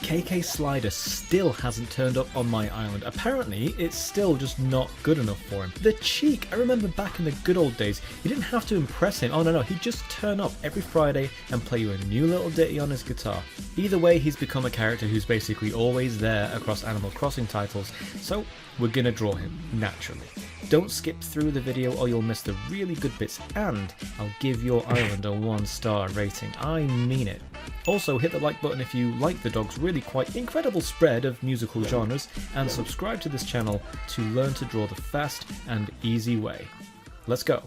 KK Slider still hasn't turned up on my island. Apparently, it's still just not good enough for him. The cheek! I remember back in the good old days, you didn't have to impress him. Oh no, he'd just turn up every Friday and play you a new little ditty on his guitar. Either way, he's become a character who's basically always there across Animal Crossing titles, so we're gonna draw him, naturally. Don't skip through the video or you'll miss the really good bits, and I'll give your island a 1-star rating. I mean it. Also, hit the like button if you like the dog's really quite incredible spread of musical genres, and subscribe to this channel to learn to draw the fast and easy way. Let's go.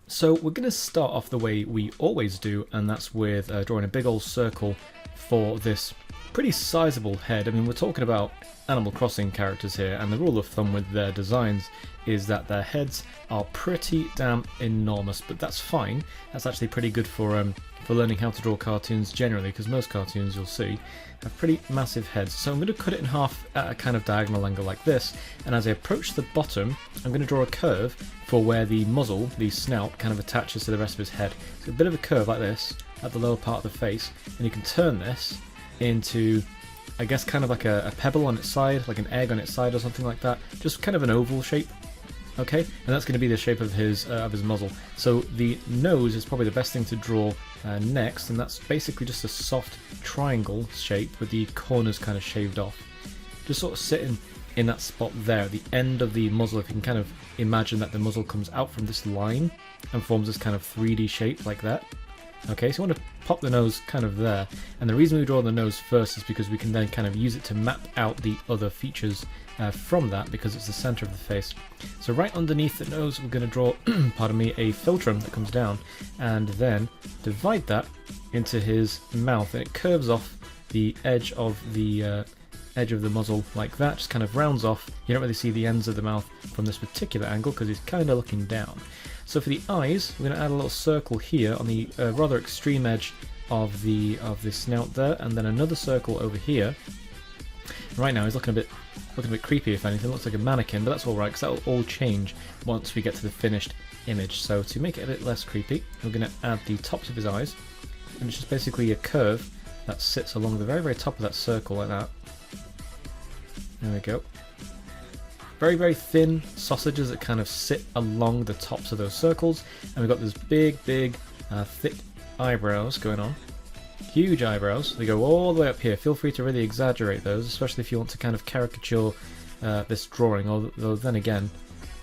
So we're going to start off the way we always do, and that's with drawing a big old circle for this pretty sizable head. I mean, we're talking about Animal Crossing characters here, and the rule of thumb with their designs is that their heads are pretty damn enormous, but that's fine. That's actually pretty good for learning how to draw cartoons generally, because most cartoons, you'll see, have pretty massive heads. So I'm going to cut it in half at a kind of diagonal angle like this, and as I approach the bottom, I'm going to draw a curve for where the muzzle, the snout, kind of attaches to the rest of his head. So a bit of a curve like this at the lower part of the face, and you can turn this into, I guess, kind of like a pebble on its side, like an egg on its side or something like that. Just kind of an oval shape. Okay, and that's going to be the shape of his muzzle. So the nose is probably the best thing to draw next, and that's basically just a soft triangle shape with the corners kind of shaved off. Just sort of sitting in that spot there at the end of the muzzle. If you can kind of imagine that the muzzle comes out from this line and forms this kind of 3D shape like that. Okay, so you want to pop the nose kind of there, and the reason we draw the nose first is because we can then kind of use it to map out the other features from that, because it's the center of the face. So right underneath the nose we're going to draw, pardon me, a philtrum that comes down, and then divide that into his mouth, and it curves off the edge of the muzzle like that, just kind of rounds off. You don't really see the ends of the mouth from this particular angle because he's kind of looking down. So for the eyes, we're going to add a little circle here on the rather extreme edge of the snout there, and then another circle over here. Right now he's looking a bit creepy, if anything. Looks like a mannequin, but that's all right, because that will all change once we get to the finished image. So to make it a bit less creepy, we're going to add the tops of his eyes, and it's just basically a curve that sits along the very, very top of that circle like that. There we go. Very, very thin sausages that kind of sit along the tops of those circles, and we've got those big, thick eyebrows going on. Huge eyebrows. They go all the way up here. Feel free to really exaggerate those, especially if you want to kind of caricature this drawing, although then again,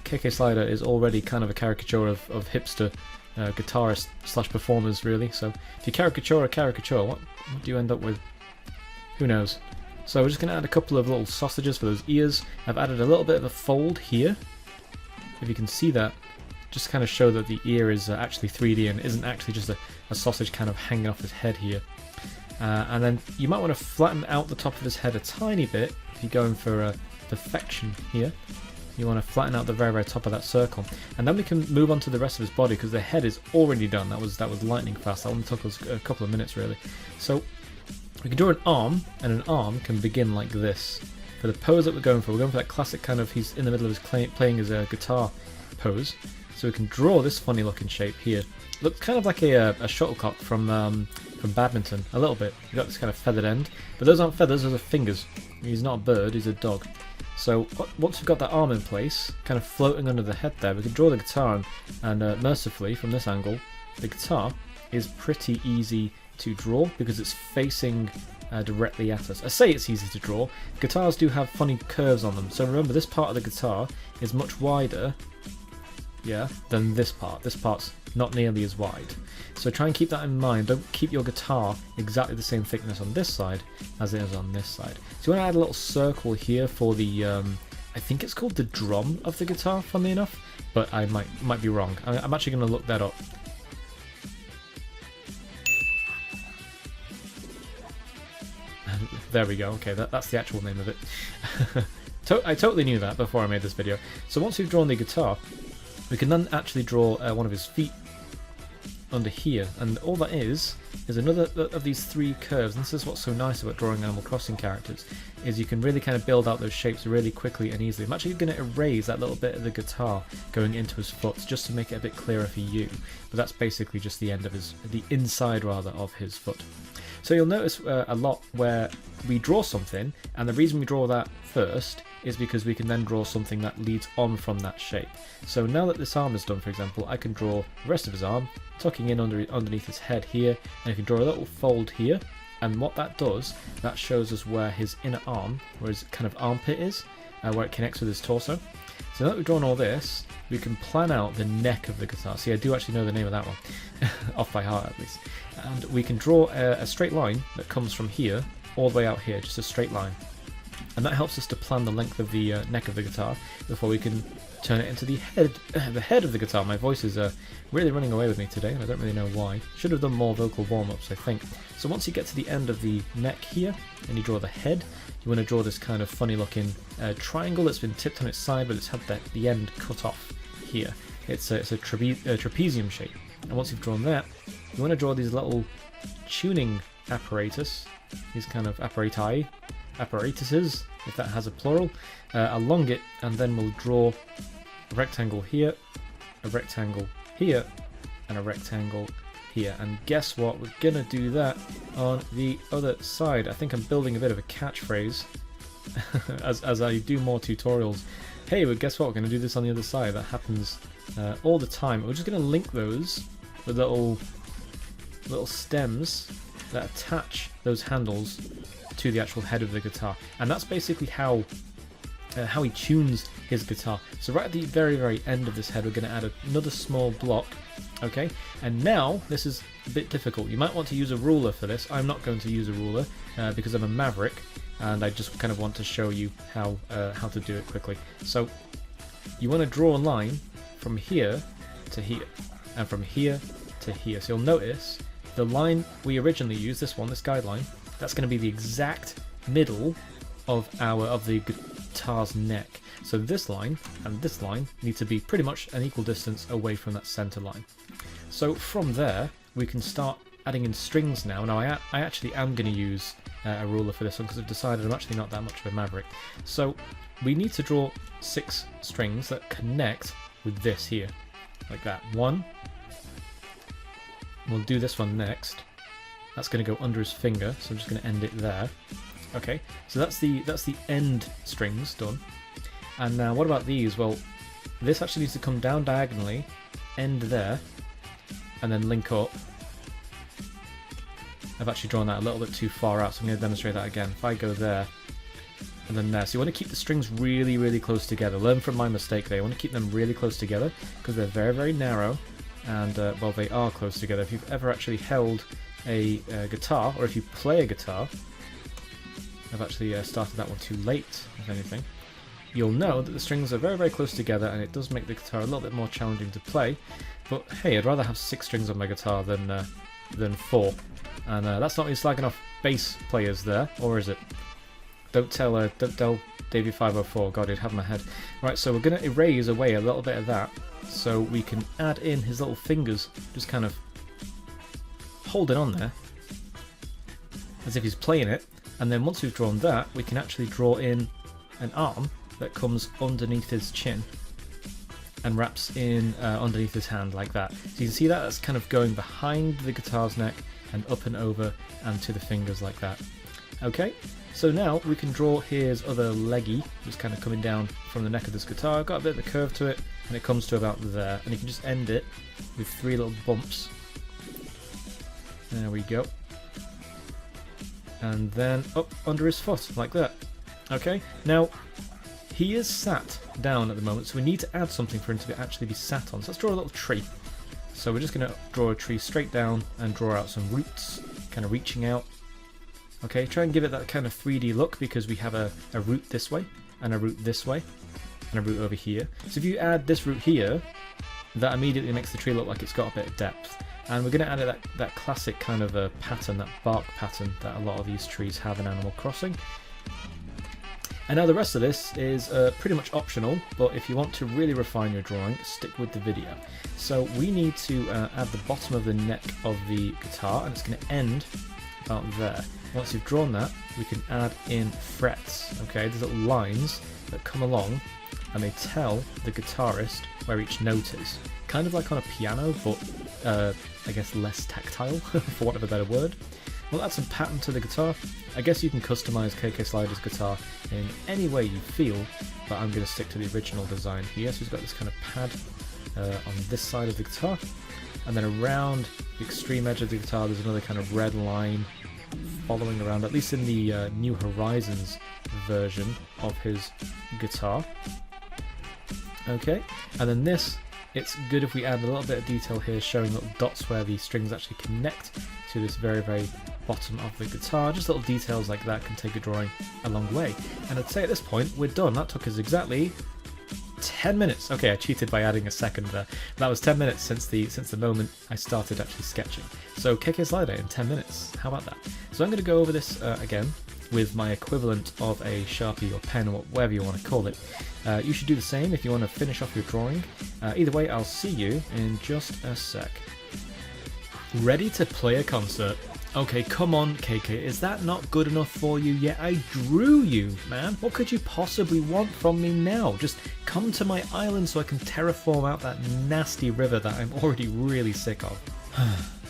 KK Slider is already kind of a caricature of hipster guitarists / performers, really. So if you caricature a caricature, what do you end up with? Who knows? So we're just going to add a couple of little sausages for those ears. I've added a little bit of a fold here. If you can see that, just kind of show that the ear is actually 3D and isn't actually just a sausage kind of hanging off his head here. And then you might want to flatten out the top of his head a tiny bit if you're going for perfection here. You want to flatten out the very, very top of that circle. And then we can move on to the rest of his body, because the head is already done. That was lightning fast. That only took us a couple of minutes, really. So we can draw an arm, and an arm can begin like this. For the pose that we're going for that classic kind of, he's in the middle of his playing his guitar pose. So we can draw this funny looking shape here. Looks kind of like a shuttlecock from badminton, a little bit. You've got this kind of feathered end, but those aren't feathers, those are fingers. He's not a bird, he's a dog. So once we've got that arm in place, kind of floating under the head there, we can draw the guitar, and mercifully from this angle, the guitar is pretty easy to draw because it's facing directly at us. I say it's easy to draw. Guitars do have funny curves on them, so remember this part of the guitar is much wider, yeah, than this part. This part's not nearly as wide. So try and keep that in mind. Don't keep your guitar exactly the same thickness on this side as it is on this side. So you want to add a little circle here for the, I think it's called the drum of the guitar, funnily enough, but I might be wrong. I'm actually going to look that up. There we go, okay, that's the actual name of it. I totally knew that before I made this video. So once we've drawn the guitar, we can then actually draw one of his feet under here, and all that is another of these three curves. And this is what's so nice about drawing Animal Crossing characters, is you can really kind of build out those shapes really quickly and easily. I'm actually going to erase that little bit of the guitar going into his foot just to make it a bit clearer for you, but that's basically just the end of the inside rather of his foot. So you'll notice a lot where we draw something, and the reason we draw that first is because we can then draw something that leads on from that shape. So now that this arm is done, for example, I can draw the rest of his arm, tucking in underneath his head here, and I can draw a little fold here, and what that does, that shows us where his inner arm, where his kind of armpit is, where it connects with his torso. So now that we've drawn all this, we can plan out the neck of the guitar. See, I do actually know the name of that one, off by heart at least. And we can draw a straight line that comes from here all the way out here, just a straight line. And that helps us to plan the length of the neck of the guitar before we can turn it into the head of the guitar. My voice is really running away with me today, and I don't really know why. Should have done more vocal warm-ups, I think. So once you get to the end of the neck here, and you draw the head, you want to draw this kind of funny-looking triangle that's been tipped on its side, but it's had the end cut off here. It's a trapezium shape. And once you've drawn that, you want to draw these little tuning apparatus, these kind of apparatuses, if that has a plural, along it, and then we'll draw a rectangle here, a rectangle here, and a rectangle here. And guess what? We're gonna do that on the other side. I think I'm building a bit of a catchphrase as I do more tutorials. Hey, but guess what? We're gonna do this on the other side. That happens all the time. We're just gonna link those with little stems that attach those handles to the actual head of the guitar, and that's basically how he tunes his guitar. So right at the very end of this head, we're going to add another small block. Okay, and now this is a bit difficult. You might want to use a ruler for this. I'm not going to use a ruler because I'm a maverick, and I just kind of want to show you how to do it quickly. So you want to draw a line from here to here, and from here to here. So you'll notice the line we originally used, this guideline, that's going to be the exact middle of the guitar's neck. So this line and this line need to be pretty much an equal distance away from that center line. So from there, we can start adding in strings now. Now I actually am going to use a ruler for this one because I've decided I'm actually not that much of a maverick. So we need to draw 6 strings that connect with this here, like that. One. We'll do this one next. That's going to go under his finger, so I'm just going to end it there. Okay, so that's the end strings done. And now what about these? Well, this actually needs to come down diagonally, end there, and then link up. I've actually drawn that a little bit too far out, so I'm going to demonstrate that again. If I go there, and then there. So you want to keep the strings really close together. Learn from my mistake there. You want to keep them really close together, because they're very narrow, and well, they are close together. If you've ever actually held a guitar, or if you play a guitar, I've actually started that one too late, if anything, you'll know that the strings are very close together, and it does make the guitar a little bit more challenging to play. But hey, I'd rather have 6 strings on my guitar than 4, and that's not me slagging off bass players there, or is it? Don't tell Davey504, God, he'd have my head. Right, so we're going to erase away a little bit of that, so we can add in his little fingers, just kind of holding on there as if he's playing it, and then once we've drawn that, we can actually draw in an arm that comes underneath his chin and wraps in underneath his hand like that. So you can see that that's kind of going behind the guitar's neck and up and over and to the fingers like that. Okay, so now we can draw his other leggy, just kind of coming down from the neck of this guitar. Got a bit of a curve to it, and it comes to about there, and you can just end it with 3 little bumps. There we go. And then up under his foot, like that. Okay, now he is sat down at the moment, so we need to add something for him to actually be sat on. So let's draw a little tree. So we're just going to draw a tree straight down and draw out some roots, kind of reaching out. Okay, try and give it that kind of 3D look, because we have a root this way, and a root this way, and a root over here. So if you add this root here, that immediately makes the tree look like it's got a bit of depth. And we're going to add that classic kind of a pattern, that bark pattern that a lot of these trees have in Animal Crossing. And now the rest of this is pretty much optional, but if you want to really refine your drawing, stick with the video. So we need to add the bottom of the neck of the guitar, and it's going to end about there. Once you've drawn that, we can add in frets. Okay, there's little lines that come along, and they tell the guitarist where each note is. Kind of like on a piano, but I guess less tactile, for want of a better word. We'll add some pattern to the guitar. I guess you can customize KK Slider's guitar in any way you feel, but I'm going to stick to the original design here. So we've got this kind of pad on this side of the guitar, and then around the extreme edge of the guitar there's another kind of red line following around, at least in the New Horizons version of his guitar. Okay, and then this, it's good if we add a little bit of detail here showing little dots where the strings actually connect to this very, very bottom of the guitar. Just little details like that can take a drawing a long way. And I'd say at this point we're done. That took us exactly 10 minutes. Okay, I cheated by adding a second there. That was 10 minutes since the moment I started actually sketching. So KK Slider in 10 minutes. How about that? So I'm going to go over this again with my equivalent of a Sharpie or pen or whatever you want to call it. You should do the same if you want to finish off your drawing. Either way, I'll see you in just a sec. Ready to play a concert. Okay, come on, KK, is that not good enough for you yet? I drew you, man. What could you possibly want from me now? Just come to my island so I can terraform out that nasty river that I'm already really sick of.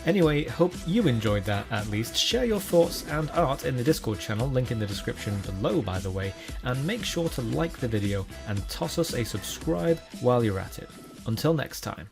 Anyway, hope you enjoyed that at least. Share your thoughts and art in the Discord channel, link in the description below by the way, and make sure to like the video and toss us a subscribe while you're at it. Until next time.